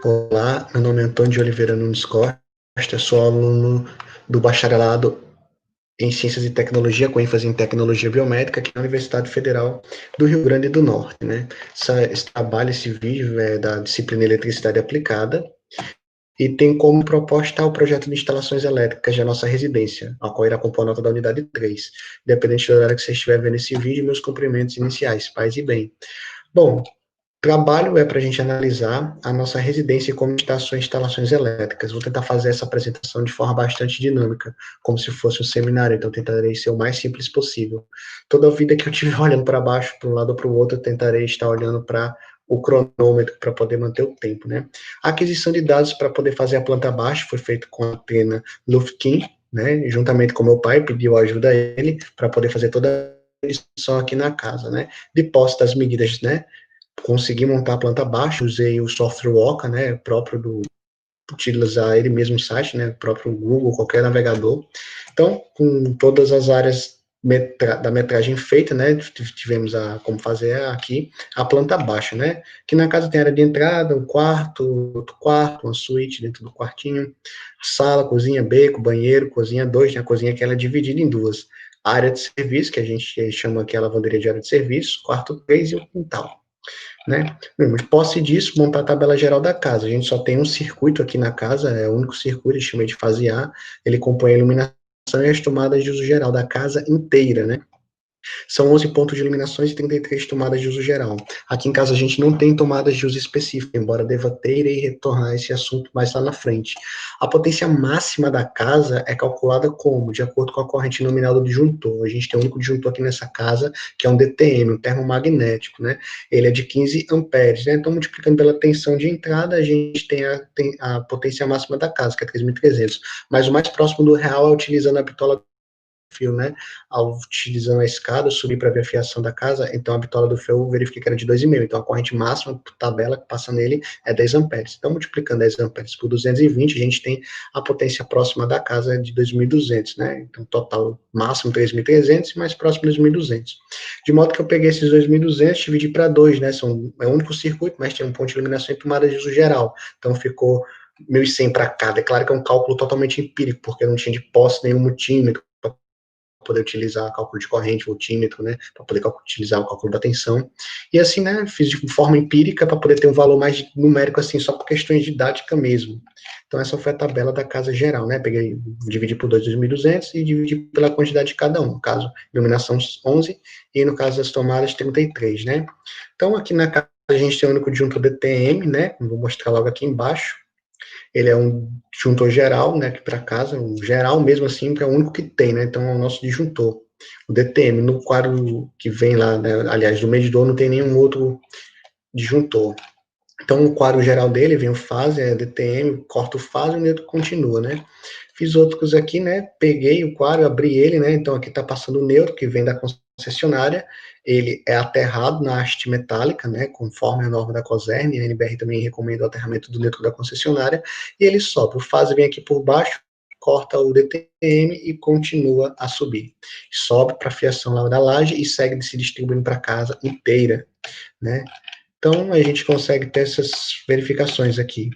Olá, meu nome é Antônio de Oliveira Nunes Costa, sou aluno do bacharelado em Ciências e Tecnologia, com ênfase em Tecnologia Biomédica, aqui na Universidade Federal do Rio Grande do Norte, né? Esse trabalho, esse vídeo é da disciplina Eletricidade Aplicada e tem como proposta o projeto de instalações elétricas da nossa residência, a qual irá compor a nota da unidade 3. Independente da hora que você estiver vendo esse vídeo, meus cumprimentos iniciais, paz e bem. Bom, trabalho é para a gente analisar a nossa residência e como está as suas instalações elétricas. Vou tentar fazer essa apresentação de forma bastante dinâmica, como se fosse um seminário, então tentarei ser o mais simples possível. Toda a vida que eu estiver olhando para baixo, para um lado ou para o outro, eu tentarei estar olhando para o cronômetro para poder manter o tempo, né? A aquisição de dados para poder fazer a planta baixa foi feita com a pena Lufkin, né? Juntamente com meu pai, pediu ajuda a ele para poder fazer toda a edição aqui na casa, né? De posse das medidas, né? Consegui montar a planta baixa, usei o software Waka, né, próprio utilizar ele mesmo o site, né, próprio Google, qualquer navegador. Então, com todas as áreas da metragem feita, né, tivemos como fazer aqui a planta baixa, né, que na casa tem área de entrada, um quarto, outro quarto, uma suíte dentro do quartinho, sala, cozinha, beco, banheiro, cozinha 2, né, a cozinha que ela é dividida em duas, a área de serviço, que a gente chama aqui a lavanderia de área de serviço, quarto 3 e o quintal, né? De posse disso, montar a tabela geral da casa. A gente só tem um circuito aqui na casa, é o único circuito, chamei de fase A, ele compõe a iluminação e as tomadas de uso geral da casa inteira, né? São 11 pontos de iluminações e 33 tomadas de uso geral. Aqui em casa a gente não tem tomadas de uso específico, embora deva ter e retornar a esse assunto mais lá na frente. A potência máxima da casa é calculada como? De acordo com a corrente nominal do disjuntor. A gente tem um único disjuntor aqui nessa casa, que é um DTM, um termomagnético, né? Ele é de 15 amperes, né? Então, multiplicando pela tensão de entrada, a gente tem a potência máxima da casa, que é 3.300. Mas o mais próximo do real é utilizando a bitola fio, né? Ao utilizando a escada, eu subi para ver a fiação da casa, então a bitola do fio eu verifiquei que era de 2,5, então a corrente máxima, tabela que passa nele é 10 amperes. Então, multiplicando 10 amperes por 220, a gente tem a potência próxima da casa de 2.200, né? Então, total máximo 3.300 e mais próximo 2.200. De modo que eu peguei esses 2.200, dividi para 2, né? É um único circuito, mas tem um ponto de iluminação e tomada de uso geral. Então, ficou 1.100 para cada. É claro que é um cálculo totalmente empírico, porque eu não tinha de posse nenhum multímetro, poder utilizar cálculo de corrente, voltímetro, né, para poder utilizar o cálculo da tensão. E assim, né, fiz de forma empírica para poder ter um valor mais numérico, assim, só por questões didáticas mesmo. Então, essa foi a tabela da casa geral, né, peguei, dividi por 2.200 e dividi pela quantidade de cada um, no caso, iluminação 11 e no caso das tomadas 33, né. Então, aqui na casa a gente tem o único disjuntor DTM, né, vou mostrar logo aqui embaixo. Ele é um disjuntor geral, né, aqui para casa, um geral mesmo assim, que é o único que tem, né, então é o nosso disjuntor, o DTM. No quadro que vem lá, né, aliás, do medidor não tem nenhum outro disjuntor. Então, o quadro geral dele vem o fase, é DTM, corta o fase e o neutro continua, né. Fiz outros aqui, né, peguei o quadro, abri ele, né, então aqui está passando o neutro, que vem da concessionária, ele é aterrado na haste metálica, né, conforme a norma da COSERN, a NBR também recomenda o aterramento do neutro da concessionária, e ele sobe, o fase vem aqui por baixo, corta o DTM e continua a subir. Sobe para a fiação lá da laje e segue se distribuindo para a casa inteira, né. Então, a gente consegue ter essas verificações aqui.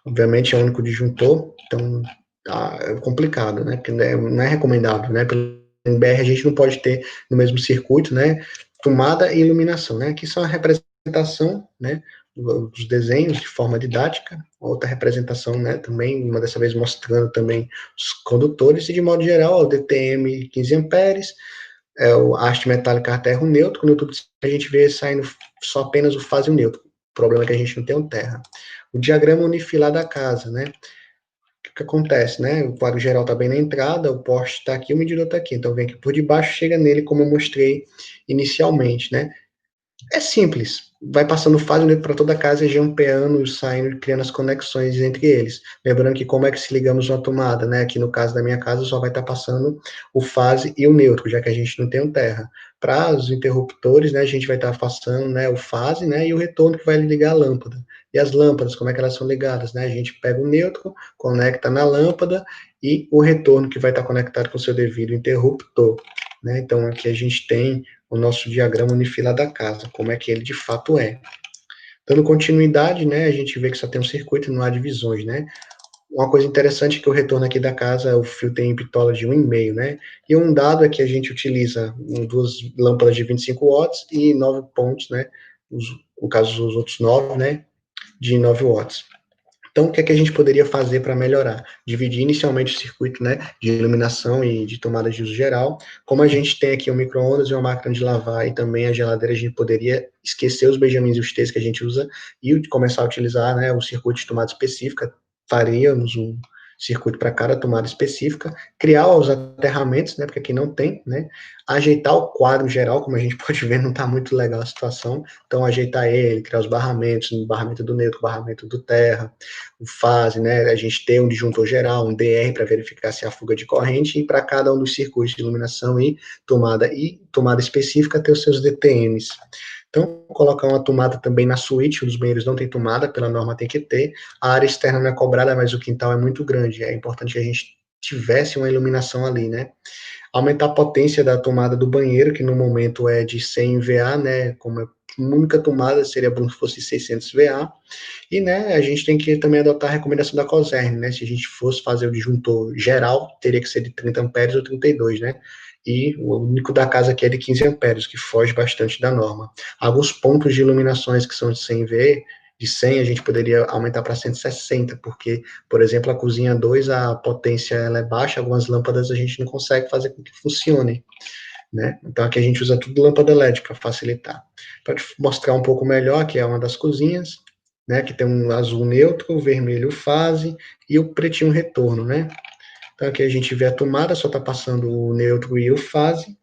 Obviamente é o único disjuntor, então é complicado, né? Porque não é recomendável, né? Pelo NBR a gente não pode ter no mesmo circuito, né? Tomada e iluminação, né? Aqui são a representação, né? Dos desenhos de forma didática, outra representação, né? Também, uma dessa vez mostrando também os condutores, e de modo geral, o DTM 15 amperes, a haste metálica aterra o neutro, no YouTube a gente vê saindo só apenas o fase e o neutro. O problema é que a gente não tem um terra. O diagrama unifilar da casa, né? O que acontece, né? O quadro geral está bem na entrada, o poste está aqui, o medidor está aqui. Então, vem aqui por debaixo, chega nele, como eu mostrei inicialmente, né? É simples, vai passando fase para toda a casa e jampeando, saindo, criando as conexões entre eles. Lembrando que como é que se ligamos uma tomada, né? Aqui no caso da minha casa só vai estar passando o fase e o neutro, já que a gente não tem um terra. Para os interruptores, né, a gente vai estar passando, né, o fase, né, e o retorno que vai ligar a lâmpada. E as lâmpadas, como é que elas são ligadas, né? A gente pega o neutro, conecta na lâmpada e o retorno que vai estar conectado com o seu devido interruptor, né? Então aqui a gente tem o nosso diagrama unifilar da casa, como é que ele de fato é. Dando continuidade, né, a gente vê que só tem um circuito, não há divisões, né. Uma coisa interessante é que o retorno aqui da casa, o fio tem bitola de 1,5, né? E um dado é que a gente utiliza duas lâmpadas de 25 watts e 9 pontos, né? No caso, os outros 9, né? De 9 watts. Então, o que é que a gente poderia fazer para melhorar? Dividir inicialmente o circuito, né, de iluminação e de tomada de uso geral. Como a gente tem aqui um micro-ondas e uma máquina de lavar e também a geladeira, a gente poderia esquecer os benjamins e os T's que a gente usa e começar a utilizar, né, o circuito de tomada específica. Faríamos um circuito para cada tomada específica, criar os aterramentos, né, porque aqui não tem, né, ajeitar o quadro geral, como a gente pode ver, não está muito legal a situação, então ajeitar ele, criar os barramentos, o barramento do neutro, o barramento do terra, o fase, né, a gente tem um disjuntor geral, um DR para verificar se há fuga de corrente, e para cada um dos circuitos de iluminação e tomada específica ter os seus DTMs. Então, colocar uma tomada também na suíte, os banheiros não tem tomada, pela norma tem que ter, a área externa não é cobrada, mas o quintal é muito grande, é importante que a gente tivesse uma iluminação ali, né. Aumentar a potência da tomada do banheiro, que no momento é de 100 VA, né, como é única tomada, seria bom se fosse 600 VA, e, né, a gente tem que também adotar a recomendação da COSERN, né, se a gente fosse fazer o disjuntor geral, teria que ser de 30 amperes ou 32, né, e o único da casa aqui é de 15 amperes, que foge bastante da norma. Alguns pontos de iluminações que são de 100 V, de 100 a gente poderia aumentar para 160, porque, por exemplo, a cozinha 2, a potência ela é baixa, algumas lâmpadas a gente não consegue fazer com que funcione, né? Então aqui a gente usa tudo lâmpada LED para facilitar. Para mostrar um pouco melhor, que é uma das cozinhas, né? Que tem um azul neutro, o vermelho fase e o pretinho retorno, né? Então aqui a gente vê a tomada, só está passando o neutro e o fase.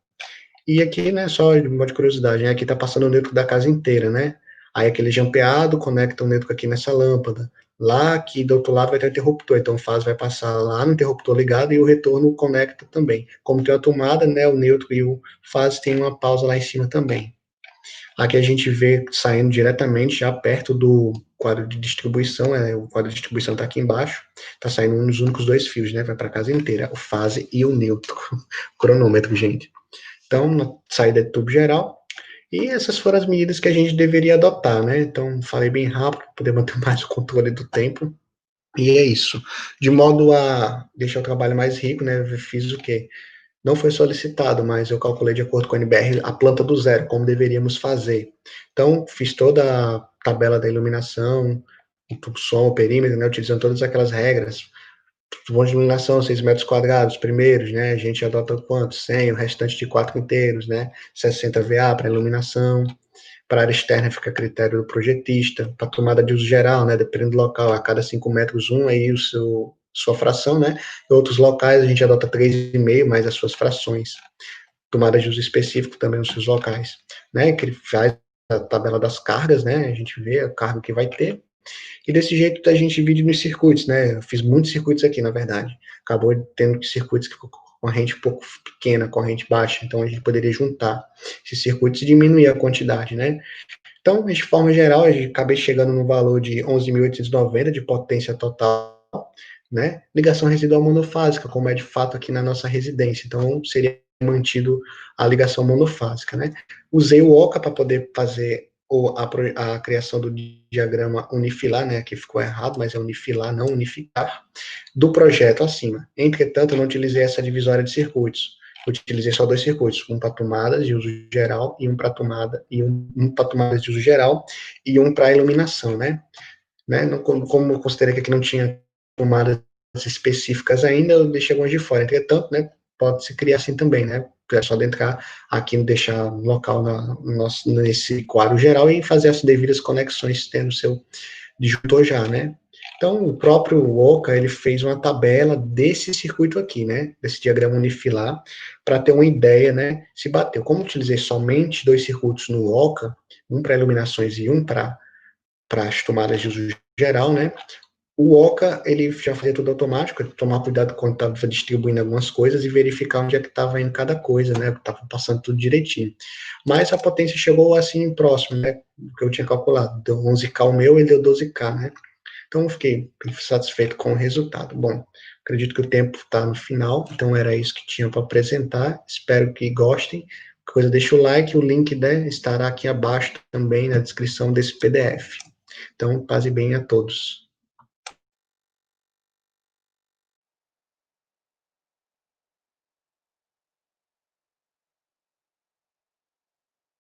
E aqui, né, só de modo de curiosidade, né, aqui está passando o neutro da casa inteira, né? Aí aquele jampeado conecta o neutro aqui nessa lâmpada. Lá aqui do outro lado vai ter o interruptor, então o fase vai passar lá no interruptor ligado e o retorno conecta também. Como tem a tomada, né, o neutro e o fase tem uma pausa lá em cima também. Aqui a gente vê saindo diretamente já perto do quadro de distribuição, o quadro de distribuição está aqui embaixo, está saindo um dos únicos dois fios, né, vai para a casa inteira, o fase e o neutro. Cronômetro, gente. Então, uma saída de tubo geral, e essas foram as medidas que a gente deveria adotar, né? Então, falei bem rápido, para poder manter mais o controle do tempo, e é isso. De modo a deixar o trabalho mais rico, né? Eu fiz o quê? Não foi solicitado, mas eu calculei de acordo com a NBR a planta do zero, como deveríamos fazer. Então, fiz toda a tabela da iluminação, o som, o perímetro, né? Utilizando todas aquelas regras, vão de iluminação, 6 metros quadrados, primeiros, né, a gente adota quanto? 100, o restante de 4 inteiros, né, 60 VA para iluminação, para área externa fica a critério do projetista, para tomada de uso geral, né, dependendo do local, a cada 5 metros aí sua fração, né, em outros locais a gente adota 3,5 mais as suas frações, tomada de uso específico também nos seus locais, né, que ele faz a tabela das cargas, né, a gente vê a carga que vai ter, e desse jeito a gente divide nos circuitos, né? Eu fiz muitos circuitos aqui, na verdade. Acabou tendo circuitos com corrente um pouco pequena, corrente baixa, então a gente poderia juntar esses circuitos e diminuir a quantidade, né? Então, de forma geral, a gente acabei chegando no valor de 11.890 de potência total, né? Ligação residual monofásica, como é de fato aqui na nossa residência. Então, seria mantido a ligação monofásica, né? Usei o Oca para poder fazer a criação do diagrama unifilar, né? Aqui ficou errado, mas é unifilar, não unificar, do projeto acima. Entretanto, eu não utilizei essa divisória de circuitos. Eu utilizei só dois circuitos, um para tomadas de uso geral e um para tomada e um para tomadas de uso geral e um para iluminação, né? Não, como eu considerei que aqui não tinha tomadas específicas ainda, eu deixei algumas de fora. Entretanto, né, pode se criar assim também, né? É só entrar aqui, deixar no local nesse quadro geral e fazer as devidas conexões tendo o seu disjuntor já, né? Então, o próprio Oca, ele fez uma tabela desse circuito aqui, né? Desse diagrama unifilar, para ter uma ideia, né? Se bateu. Como utilizei somente dois circuitos no Oca, um para iluminações e um para as tomadas de uso geral, né? O Oca, ele já fazia tudo automático, tomar cuidado quando estava distribuindo algumas coisas e verificar onde é que estava indo cada coisa, né? Estava passando tudo direitinho. Mas a potência chegou assim próximo, né? Do que eu tinha calculado. Deu 11K o meu, ele deu 12K, né? Então eu fiquei satisfeito com o resultado. Bom, acredito que o tempo está no final, então era isso que tinha para apresentar. Espero que gostem. Qualquer coisa, deixa o like, o link, né, estará aqui abaixo também na descrição desse PDF. Então, paz e bem a todos.